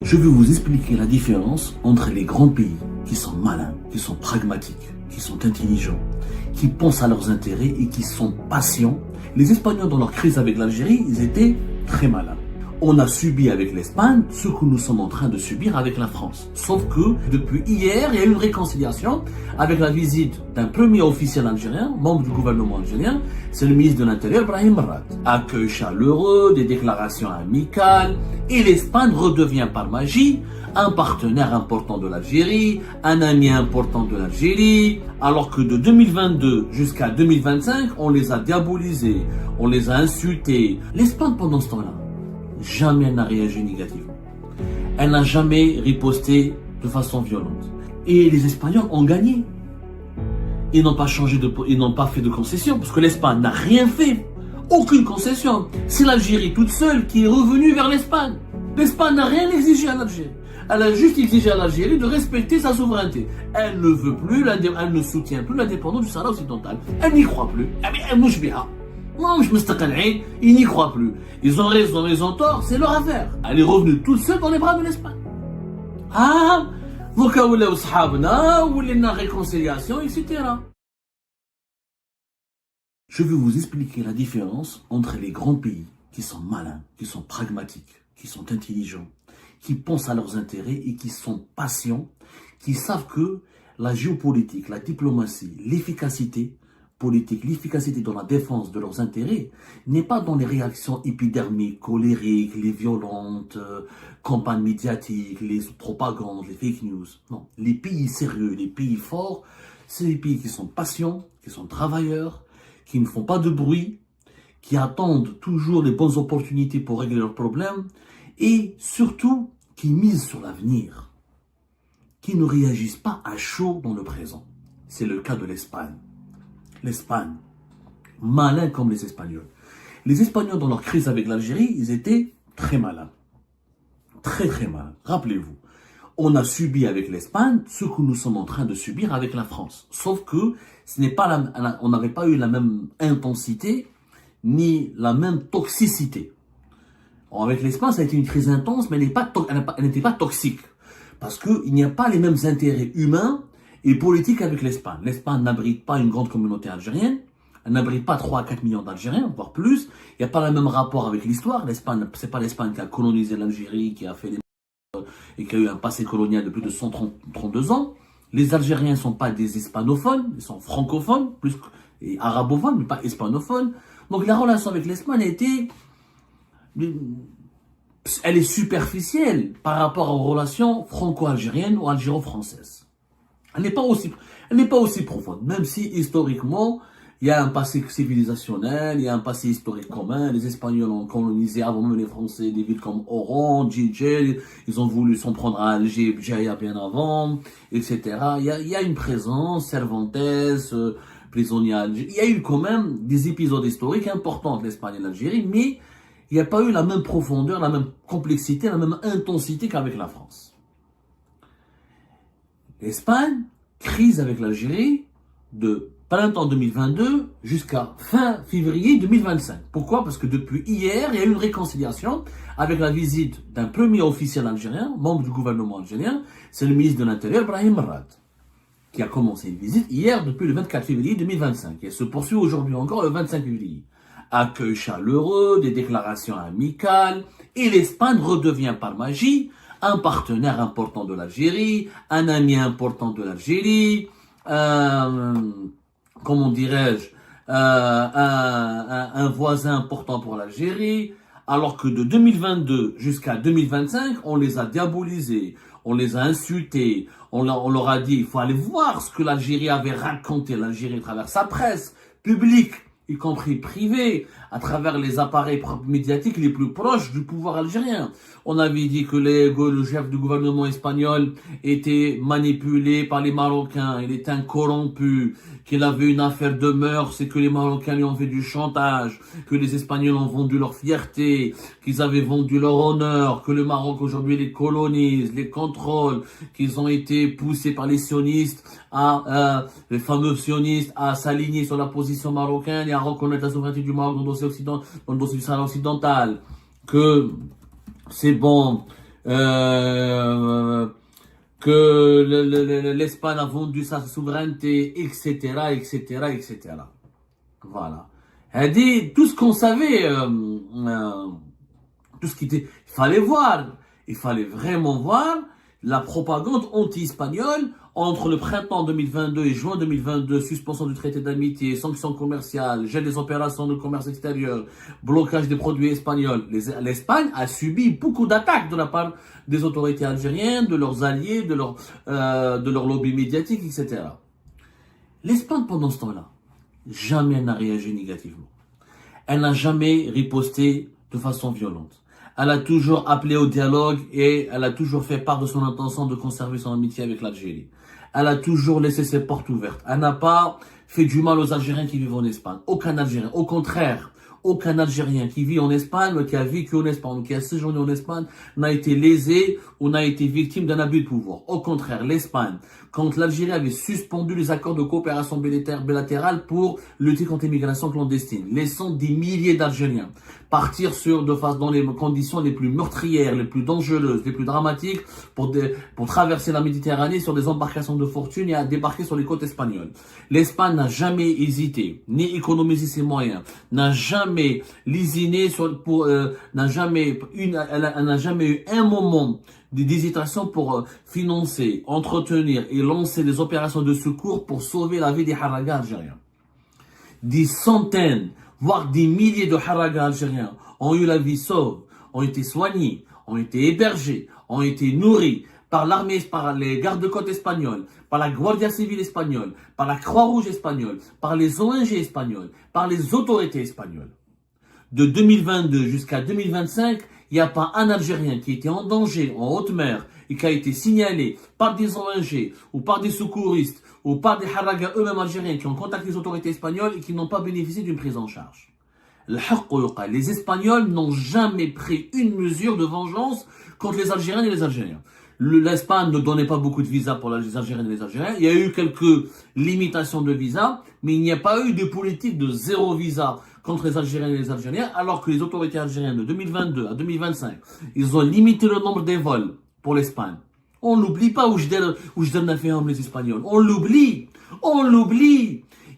Je vais vous expliquer la différence entre les grands pays qui sont malins, qui sont pragmatiques, qui sont intelligents, qui pensent à leurs intérêts et qui sont patients. Les Espagnols, dans leur crise avec l'Algérie, ils étaient très malins. On a subi avec l'Espagne ce que nous sommes en train de subir avec la France. Sauf que depuis hier, il y a eu une réconciliation avec la visite d'un premier officiel algérien, membre du gouvernement algérien, c'est le ministre de l'Intérieur, Brahim Barad. Accueil chaleureux, des déclarations amicales, et l'Espagne redevient par magie un partenaire important de l'Algérie, un ami important de l'Algérie, alors que de 2022 jusqu'à 2025, on les a diabolisés, on les a insultés. L'Espagne, pendant ce temps-là, jamais elle n'a réagi négativement. Elle n'a jamais riposté de façon violente. Et les Espagnols ont gagné. Ils n'ont pas ils n'ont pas fait de concession, parce que l'Espagne n'a rien fait. Aucune concession. C'est l'Algérie toute seule qui est revenue vers l'Espagne. L'Espagne n'a rien exigé à l'Algérie. Elle a juste exigé à l'Algérie de respecter sa souveraineté. Elle ne veut plus, elle ne soutient plus l'indépendance du Sahara occidental. Elle n'y croit plus. Elle mouche bien. Non, je me staqal'ain, ils n'y croient plus. Ils ont raison, ils ont tort, c'est leur affaire. Elle est revenue toute seule dans les bras de l'Espagne. Ah, vous kaoulé ou sahabna, ou la réconciliation, etc. Je vais vous expliquer la différence entre les grands pays qui sont malins, qui sont pragmatiques, qui sont intelligents, qui pensent à leurs intérêts et qui sont patients, qui savent que la géopolitique, la diplomatie, l'efficacité politique, l'efficacité dans la défense de leurs intérêts n'est pas dans les réactions épidermiques, colériques, les violentes, campagnes médiatiques, les propagandes, les fake news. Non, les pays sérieux, les pays forts, c'est les pays qui sont patients, qui sont travailleurs, qui ne font pas de bruit, qui attendent toujours les bonnes opportunités pour régler leurs problèmes et surtout qui misent sur l'avenir, qui ne réagissent pas à chaud dans le présent. C'est le cas de l'Espagne. L'Espagne, malin comme les Espagnols. Les Espagnols, dans leur crise avec l'Algérie, ils étaient très malins. Très très malins. Rappelez-vous, on a subi avec l'Espagne ce que nous sommes en train de subir avec la France. Sauf que on n'avait pas eu la même intensité ni la même toxicité. Avec l'Espagne, ça a été une crise intense, mais elle n'était pas toxique. Parce qu'il n'y a pas les mêmes intérêts humains et politique avec l'Espagne. L'Espagne n'abrite pas une grande communauté algérienne, elle n'abrite pas 3 à 4 millions d'Algériens, voire plus. Il n'y a pas le même rapport avec l'histoire. L'Espagne, c'est pas l'Espagne qui a colonisé l'Algérie, qui a fait et qui a eu un passé colonial de plus de 132 ans. Les Algériens ne sont pas des hispanophones, ils sont francophones, plus et arabophones, mais pas hispanophones. Donc la relation avec l'Espagne elle est superficielle par rapport aux relations franco-algériennes ou algéro-françaises. Elle n'est pas aussi profonde, même si historiquement, il y a un passé civilisationnel, il y a un passé historique commun. Les Espagnols ont colonisé avant même les Français des villes comme Oran, Djidjel, ils ont voulu s'en prendre à Alger, Djaïa bien avant, etc. Il y a une présence, Cervantes, prisonnier. Il y a eu quand même des épisodes historiques importants entre l'Espagne et l'Algérie, mais il n'y a pas eu la même profondeur, la même complexité, la même intensité qu'avec la France. L'Espagne, crise avec l'Algérie de printemps 2022 jusqu'à fin février 2025. Pourquoi? Parce que depuis hier, il y a eu une réconciliation avec la visite d'un premier officiel algérien, membre du gouvernement algérien, c'est le ministre de l'Intérieur, Brahim Barad, qui a commencé une visite hier depuis le 24 février 2025 et elle se poursuit aujourd'hui encore le 25 février. Accueil chaleureux, des déclarations amicales, et l'Espagne redevient par magie un partenaire important de l'Algérie, un ami important de l'Algérie, comment dirais-je, un voisin important pour l'Algérie, alors que de 2022 jusqu'à 2025, on les a diabolisés, on les a insultés, on leur a dit, il faut aller voir ce que l'Algérie avait raconté, l'Algérie à travers sa presse publique, y compris privée, à travers les appareils médiatiques les plus proches du pouvoir algérien. On avait dit que le chef du gouvernement espagnol était manipulé par les Marocains, il était un corrompu, qu'il avait une affaire de mœurs et que les Marocains lui ont fait du chantage, que les Espagnols ont vendu leur fierté, qu'ils avaient vendu leur honneur, que le Maroc aujourd'hui les colonise, les contrôle, qu'ils ont été poussés par les sionistes, les fameux sionistes, à s'aligner sur la position marocaine et à reconnaître la souveraineté du Maroc dans le dossier du Sahara occidental, que c'est bon, que l'Espagne a vendu sa souveraineté, etc., etc., etc. Voilà. Elle dit tout ce qu'on savait, tout ce qui était, il fallait vraiment voir la propagande anti-espagnole entre le printemps 2022 et juin 2022, suspension du traité d'amitié, sanctions commerciales, gel des opérations de commerce extérieur, blocage des produits espagnols. L'Espagne a subi beaucoup d'attaques de la part des autorités algériennes, de leurs alliés, de leur lobby médiatique, etc. L'Espagne, pendant ce temps-là, jamais elle n'a réagi négativement. Elle n'a jamais riposté de façon violente. Elle a toujours appelé au dialogue et elle a toujours fait part de son intention de conserver son amitié avec l'Algérie. Elle a toujours laissé ses portes ouvertes. Elle n'a pas fait du mal aux Algériens qui vivent en Espagne. Aucun Algérien. Au contraire, aucun Algérien qui vit en Espagne, qui a vécu en Espagne, qui a séjourné en Espagne, n'a été lésé ou n'a été victime d'un abus de pouvoir. Au contraire, l'Espagne, quand l'Algérie avait suspendu les accords de coopération bilatérale pour lutter contre l'immigration clandestine, laissant des milliers d'Algériens partir dans les conditions les plus meurtrières, les plus dangereuses, les plus dramatiques pour traverser la Méditerranée sur des embarcations de fortune et à débarquer sur les côtes espagnoles. L'Espagne n'a jamais hésité, ni économisé ses moyens, n'a jamais lésiné elle n'a jamais eu un moment d'hésitation pour financer, entretenir et lancer des opérations de secours pour sauver la vie des haragas algériens. Des centaines, voire des milliers de haragas algériens ont eu la vie sauve, ont été soignés, ont été hébergés, ont été nourris par l'armée, par les gardes-côtes espagnols, par la Guardia Civile espagnole, par la Croix-Rouge espagnole, par les ONG espagnoles, par les autorités espagnoles. De 2022 jusqu'à 2025, il n'y a pas un Algérien qui était en danger en haute mer et qui a été signalé par des ONG ou par des secouristes ou par des haragas eux-mêmes algériens qui ont contacté les autorités espagnoles et qui n'ont pas bénéficié d'une prise en charge. Les Espagnols n'ont jamais pris une mesure de vengeance contre les Algériens et les Algériens. L'Espagne ne donnait pas beaucoup de visas pour les Algériens et les Algériens. Il y a eu quelques limitations de visas, mais il n'y a pas eu de politique de zéro visa contre les Algériens et les Algériens, alors que les autorités algériennes de 2022 à 2025, ils ont limité le nombre des vols pour l'Espagne. On n'oublie pas où je donne les Espagnols. On l'oublie.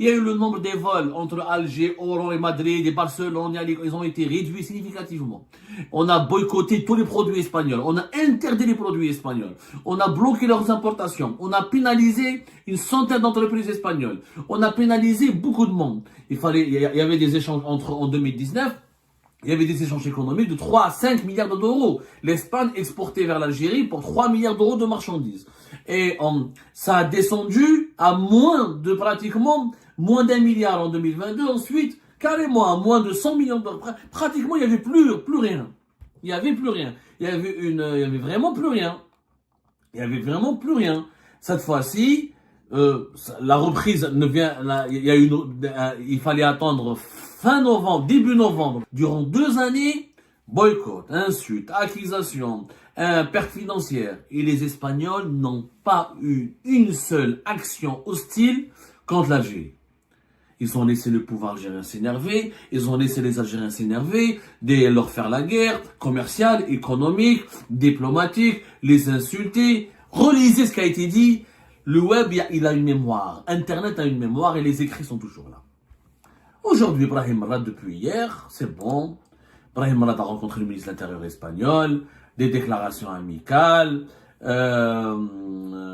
Il y a eu le nombre des vols entre Alger, Oran et Madrid et Barcelone, ils ont été réduits significativement. On a boycotté tous les produits espagnols. On a interdit les produits espagnols. On a bloqué leurs importations. On a pénalisé une centaine d'entreprises espagnoles. On a pénalisé beaucoup de monde. Il y avait des échanges en 2019. Il y avait des échanges économiques de 3 à 5 milliards d'euros. L'Espagne exportait vers l'Algérie pour 3 milliards d'euros de marchandises. Et ça a descendu à pratiquement moins d'1 milliard en 2022. Ensuite, carrément à moins de 100 millions d'euros. Pratiquement, il n'y avait plus rien. Il y avait vraiment plus rien. Cette fois-ci, la reprise il fallait attendre fin novembre, début novembre. Durant 2 années, boycott, insultes, accusations, pertes financières. Et les Espagnols n'ont pas eu une seule action hostile contre l'Algérie. Ils ont laissé le pouvoir algérien s'énerver, ils ont laissé les Algériens s'énerver, leur faire la guerre commerciale, économique, diplomatique, les insulter. Relisez ce qui a été dit. Le web, il a une mémoire. Internet a une mémoire et les écrits sont toujours là. Aujourd'hui, Brahim Rad, depuis hier, c'est bon. Brahim Rad a rencontré le ministre de l'Intérieur espagnol, des déclarations amicales.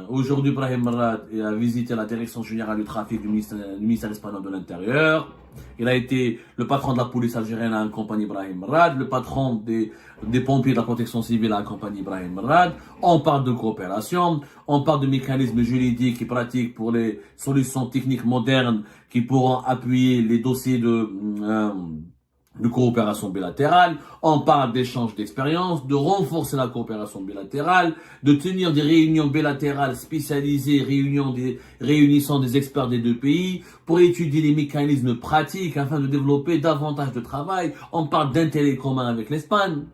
Aujourd'hui, Brahim Rad a visité la direction générale du trafic du ministère espagnol de l'Intérieur. Le patron de la police algérienne a accompagné Brahim Rad, le patron des pompiers de la protection civile a accompagné Brahim Rad. On parle de coopération, on parle de mécanismes juridiques et pratiques pour les solutions techniques modernes qui pourront appuyer les dossiers de coopération bilatérale, on parle d'échange d'expériences, de renforcer la coopération bilatérale, de tenir des réunions bilatérales spécialisées, réunissant des experts des deux pays pour étudier les mécanismes pratiques afin de développer davantage de travail. On parle d'intérêts communs avec l'Espagne.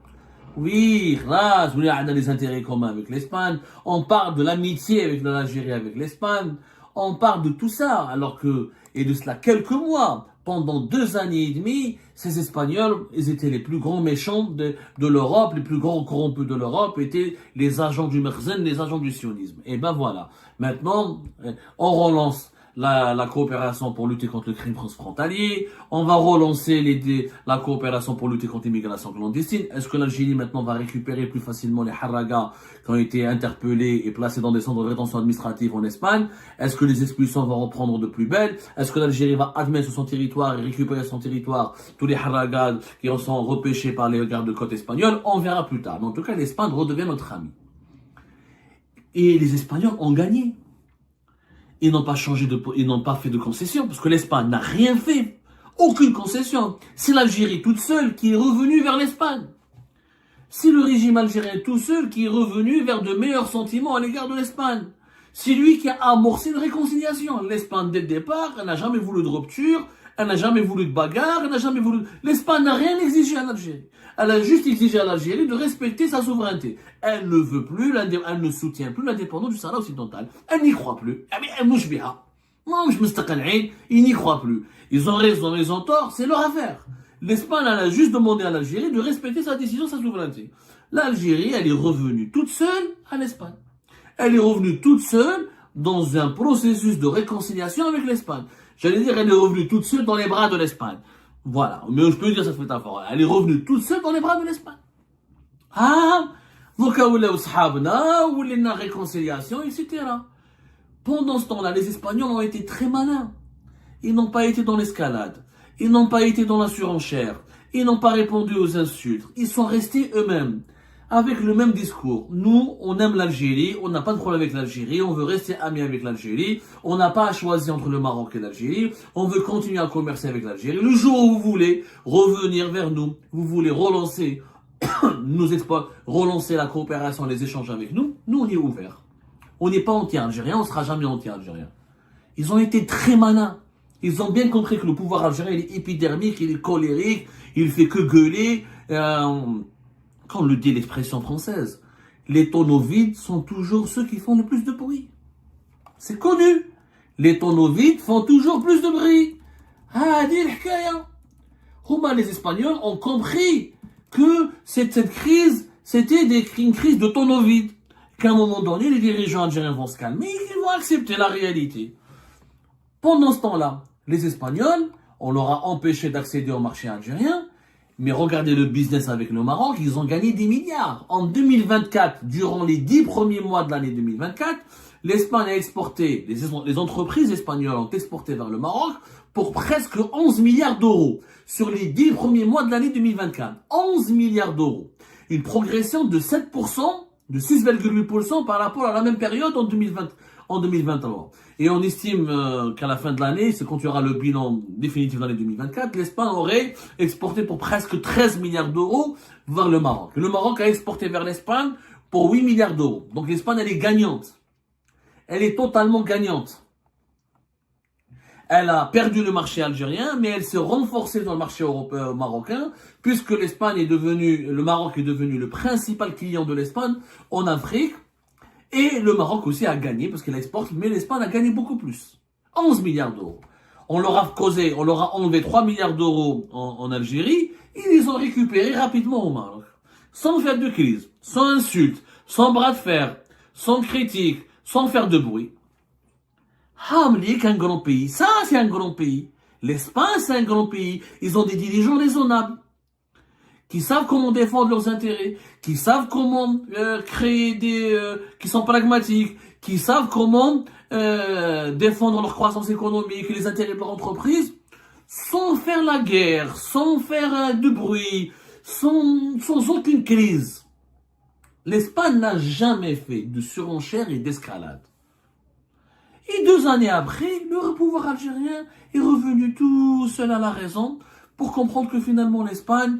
Oui, là, on a des intérêts communs avec l'Espagne. On parle de l'amitié avec l'Algérie, avec l'Espagne. On parle de tout ça, et de cela quelques mois, pendant 2 années et demie, ces Espagnols, ils étaient les plus grands méchants de l'Europe, les plus grands corrompus de l'Europe étaient les agents du Merzen, les agents du sionisme. Et ben voilà. Maintenant, on relance la coopération pour lutter contre le crime transfrontalier. On va relancer la coopération pour lutter contre l'immigration clandestine. Est-ce que l'Algérie maintenant va récupérer plus facilement les haragas qui ont été interpellés et placés dans des centres de rétention administrative en Espagne? Est-ce que les expulsions vont reprendre de plus belle? Est-ce que l'Algérie va admettre sur son territoire et récupérer sur son territoire tous les haragas qui en sont repêchés par les gardes-côtes espagnols? On verra plus tard. Mais en tout cas, l'Espagne redevient notre ami. Et les Espagnols ont gagné. Ils n'ont pas ils n'ont pas fait de concession, parce que l'Espagne n'a rien fait. Aucune concession. C'est l'Algérie toute seule qui est revenue vers l'Espagne. C'est le régime algérien tout seul qui est revenu vers de meilleurs sentiments à l'égard de l'Espagne. C'est lui qui a amorcé une réconciliation. L'Espagne, dès le départ, elle n'a jamais voulu de rupture, elle n'a jamais voulu de bagarre, elle n'a jamais voulu... L'Espagne n'a rien exigé à l'Algérie. Elle a juste exigé à l'Algérie de respecter sa souveraineté. Elle ne veut plus, elle ne soutient plus l'indépendance du Sahara occidental. Elle n'y croit plus. Ils n'y croient plus. Ils ont raison, ils ont tort, c'est leur affaire. L'Espagne, elle a juste demandé à l'Algérie de respecter sa décision, sa souveraineté. L'Algérie, elle est revenue toute seule à l'Espagne. Elle est revenue toute seule dans un processus de réconciliation avec l'Espagne. J'allais dire, elle est revenue toute seule dans les bras de l'Espagne. Voilà, mais je peux dire cette métaphore. Elle est revenue toute seule dans les bras de l'Espagne. Ah, donc la réconciliation, etc. Pendant ce temps-là, les Espagnols ont été très malins. Ils n'ont pas été dans l'escalade. Ils n'ont pas été dans la surenchère. Ils n'ont pas répondu aux insultes. Ils sont restés eux-mêmes, avec le même discours. Nous, on aime l'Algérie, on n'a pas de problème avec l'Algérie, on veut rester amis avec l'Algérie, on n'a pas à choisir entre le Maroc et l'Algérie, on veut continuer à commercer avec l'Algérie. Le jour où vous voulez revenir vers nous, vous voulez relancer relancer la coopération, les échanges avec nous, nous on est ouverts. On n'est pas anti-algérien, on ne sera jamais anti-algérien. Ils ont été très malins. Ils ont bien compris que le pouvoir algérien il est épidermique, il est colérique, il fait que gueuler. Quand on le dit l'expression française, les tonneaux vides sont toujours ceux qui font le plus de bruit. C'est connu. Les tonneaux vides font toujours plus de bruit. Les Espagnols ont compris que cette crise, c'était une crise de tonneaux vides. Qu'à un moment donné, les dirigeants algériens vont se calmer, ils vont accepter la réalité. Pendant ce temps-là, les Espagnols, on leur a empêché d'accéder au marché algérien, mais regardez le business avec le Maroc, ils ont gagné des milliards. En 2024, durant les 10 premiers mois de l'année 2024, l'Espagne a exporté, les entreprises espagnoles ont exporté vers le Maroc pour presque 11 milliards d'euros sur les 10 premiers mois de l'année 2024. 11 milliards d'euros. Une progression de 7%, de 6,8% par rapport à la même période en 2021. Et on estime qu'à la fin de l'année, c'est quand il y aura le bilan définitif de l'année 2024, l'Espagne aurait exporté pour presque 13 milliards d'euros vers le Maroc. Le Maroc a exporté vers l'Espagne pour 8 milliards d'euros. Donc l'Espagne, elle est gagnante. Elle est totalement gagnante. Elle a perdu le marché algérien, mais elle s'est renforcée dans le marché européen, marocain, puisque le Maroc est devenu le principal client de l'Espagne en Afrique. Et le Maroc aussi a gagné, parce qu'il exporte, mais l'Espagne a gagné beaucoup plus. 11 milliards d'euros. On leur a enlevé 3 milliards d'euros en Algérie, et ils les ont récupérés rapidement au Maroc. Sans faire de crise, sans insultes, sans bras de fer, sans critique, sans faire de bruit. Hamlik, un grand pays. Ça, c'est un grand pays. L'Espagne, c'est un grand pays. Ils ont des dirigeants raisonnables, qui savent comment défendre leurs intérêts, qui savent comment qui sont pragmatiques, qui savent comment défendre leur croissance économique et les intérêts de leur entreprise, sans faire la guerre, sans faire de bruit, sans aucune crise. L'Espagne n'a jamais fait de surenchère et d'escalade. Et 2 années après, le pouvoir algérien est revenu tout seul à la raison pour comprendre que finalement l'Espagne,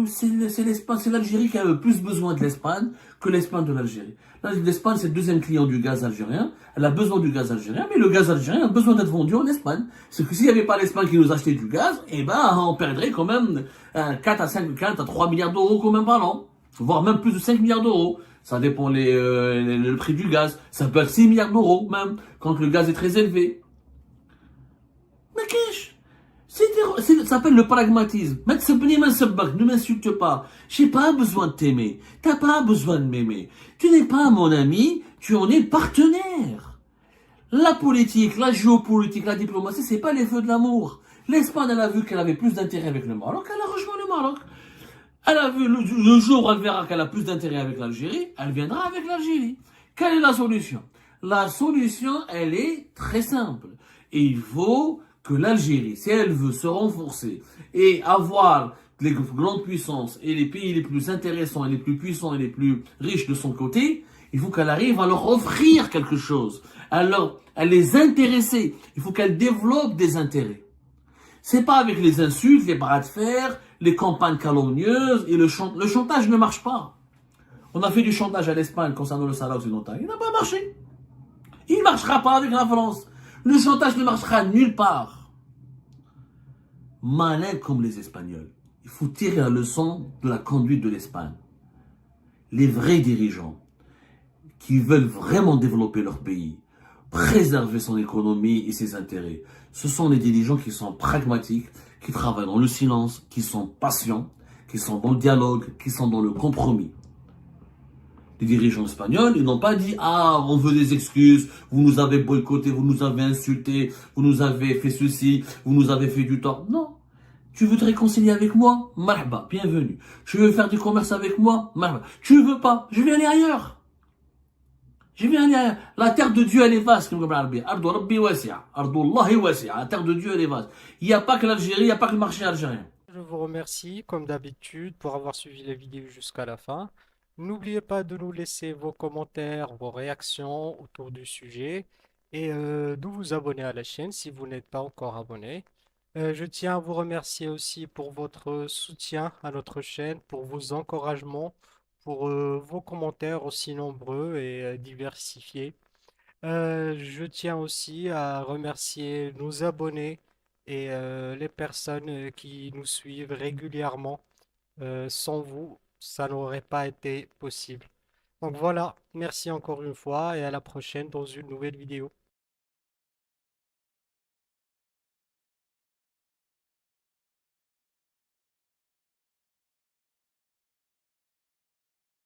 c'est l'Algérie qui a le plus besoin de l'Espagne que l'Espagne de l'Algérie. L'Espagne, c'est le deuxième client du gaz algérien. Elle a besoin du gaz algérien, mais le gaz algérien a besoin d'être vendu en Espagne. C'est que s'il n'y avait pas l'Espagne qui nous achetait du gaz, on perdrait quand même 4 à 3 milliards d'euros quand même par an. Voire même plus de 5 milliards d'euros. Ça dépend le prix du gaz. Ça peut être 6 milliards d'euros même, quand le gaz est très élevé. Mais qu'est-ce? s'appelle le pragmatisme. Ne m'insulte pas. J'ai pas besoin de t'aimer. T'as pas besoin de m'aimer. Tu n'es pas mon ami, tu en es partenaire. La politique, la géopolitique, la diplomatie, c'est pas les feux de l'amour. L'Espagne, elle a vu qu'elle avait plus d'intérêt avec le Maroc, elle a rejoint le Maroc. Elle a vu le jour où elle verra qu'elle a plus d'intérêt avec l'Algérie, elle viendra avec l'Algérie. Quelle est la solution? La solution, elle est très simple. Et il faut que l'Algérie, si elle veut se renforcer et avoir les grandes puissances et les pays les plus intéressants et les plus puissants et les plus riches de son côté, il faut qu'elle arrive à leur offrir quelque chose, à les intéresser. Il faut qu'elle développe des intérêts. C'est pas avec les insultes, les bras de fer, les campagnes calomnieuses et le chantage ne marche pas. On a fait du chantage à l'Espagne concernant le Sahara occidental. Il n'a pas marché. Il ne marchera pas avec la France. Le chantage ne marchera nulle part. Malin comme les Espagnols. Il faut tirer la leçon de la conduite de l'Espagne. Les vrais dirigeants qui veulent vraiment développer leur pays, préserver son économie et ses intérêts, ce sont les dirigeants qui sont pragmatiques, qui travaillent dans le silence, qui sont patients, qui sont dans le dialogue, qui sont dans le compromis. Les dirigeants espagnols, ils n'ont pas dit « Ah, on veut des excuses, vous nous avez boycotté, vous nous avez insulté, vous nous avez fait ceci, vous nous avez fait du tort. » Non. Tu veux te réconcilier avec moi? Marhaba, bienvenue. Tu veux faire du commerce avec moi? Marhaba. Tu veux pas? Je vais aller ailleurs. Je vais aller ailleurs. La terre de Dieu, elle est vaste. La terre de Dieu, elle est vaste. Il n'y a pas que l'Algérie, il n'y a pas que le marché algérien. Je vous remercie, comme d'habitude, pour avoir suivi la vidéo jusqu'à la fin. N'oubliez pas de nous laisser vos commentaires, vos réactions autour du sujet et de vous abonner à la chaîne si vous n'êtes pas encore abonné. Je tiens à vous remercier aussi pour votre soutien à notre chaîne, pour vos encouragements, pour vos commentaires aussi nombreux et diversifiés. Je tiens aussi à remercier nos abonnés et les personnes qui nous suivent régulièrement. Sans vous, ça n'aurait pas été possible. Donc voilà, merci encore une fois et à la prochaine dans une nouvelle vidéo.